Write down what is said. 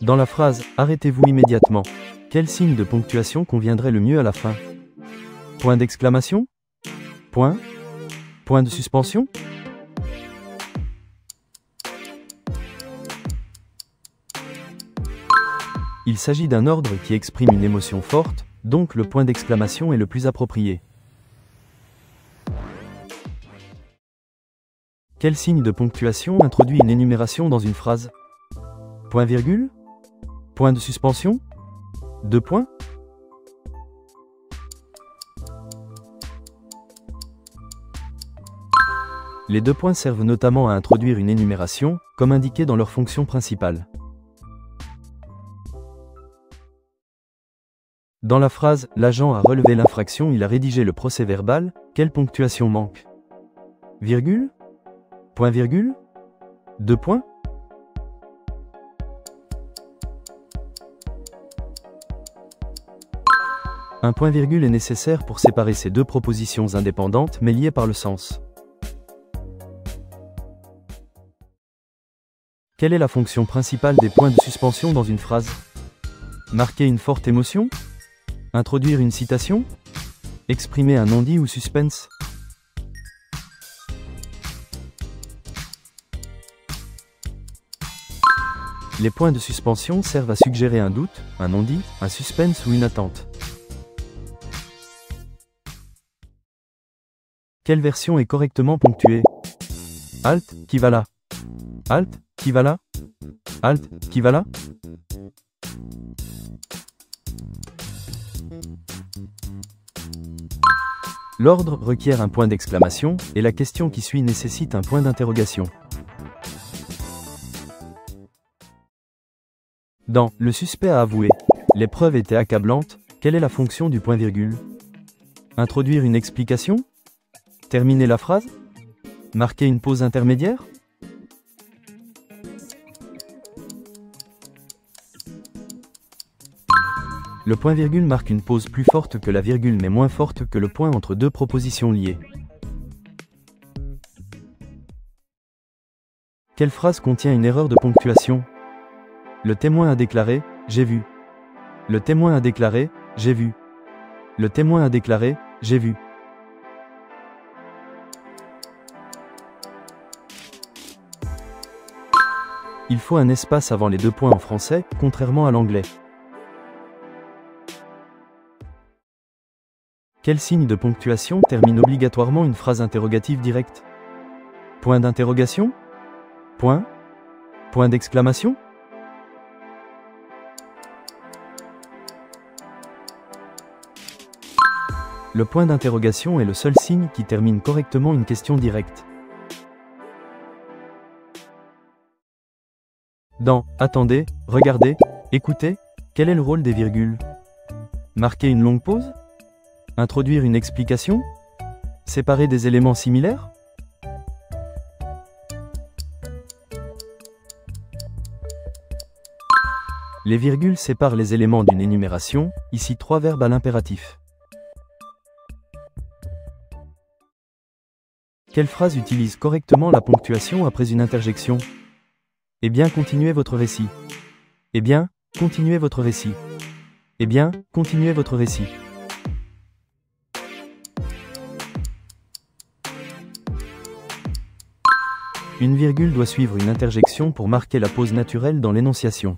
Dans la phrase « Arrêtez-vous immédiatement », quel signe de ponctuation conviendrait le mieux à la fin? Point d'exclamation? Point? Point de suspension? Il s'agit d'un ordre qui exprime une émotion forte, donc le point d'exclamation est le plus approprié. Quel signe de ponctuation introduit une énumération dans une phrase? Point-virgule? Point de suspension? Deux points? Les deux points servent notamment à introduire une énumération, comme indiqué dans leur fonction principale. Dans la phrase « L'agent a relevé l'infraction, il a rédigé le procès-verbal », quelle ponctuation manque? Virgule? Point-virgule? Deux points? Un point-virgule est nécessaire pour séparer ces deux propositions indépendantes mais liées par le sens. Quelle est la fonction principale des points de suspension dans une phrase? Marquer une forte émotion? Introduire une citation? Exprimer un non-dit ou suspense? Les points de suspension servent à suggérer un doute, un non-dit, un suspense ou une attente. Quelle version est correctement ponctuée? Halt, qui va là? Halt, qui va là? Halt, qui va là? L'ordre requiert un point d'exclamation, et la question qui suit nécessite un point d'interrogation. Dans « Le suspect a avoué », les preuves étaient accablantes, quelle est la fonction du point-virgule? Introduire une explication? Terminer la phrase? Marquer une pause intermédiaire? Le point-virgule marque une pause plus forte que la virgule mais moins forte que le point entre deux propositions liées. Quelle phrase contient une erreur de ponctuation? Le témoin a déclaré « J'ai vu ». Le témoin a déclaré « J'ai vu ». Le témoin a déclaré « J'ai vu ». Il faut un espace avant les deux points en français, contrairement à l'anglais. Quel signe de ponctuation termine obligatoirement une phrase interrogative directe? Point d'interrogation? Point? Point d'exclamation? Le point d'interrogation est le seul signe qui termine correctement une question directe. Dans « Attendez, regardez, écoutez », quel est le rôle des virgules? Marquer une longue pause? Introduire une explication? Séparer des éléments similaires? Les virgules séparent les éléments d'une énumération, ici 3 verbes à l'impératif. Quelle phrase utilise correctement la ponctuation après une interjection? Eh bien, continuez votre récit. Eh bien, continuez votre récit. Eh bien, continuez votre récit. Une virgule doit suivre une interjection pour marquer la pause naturelle dans l'énonciation.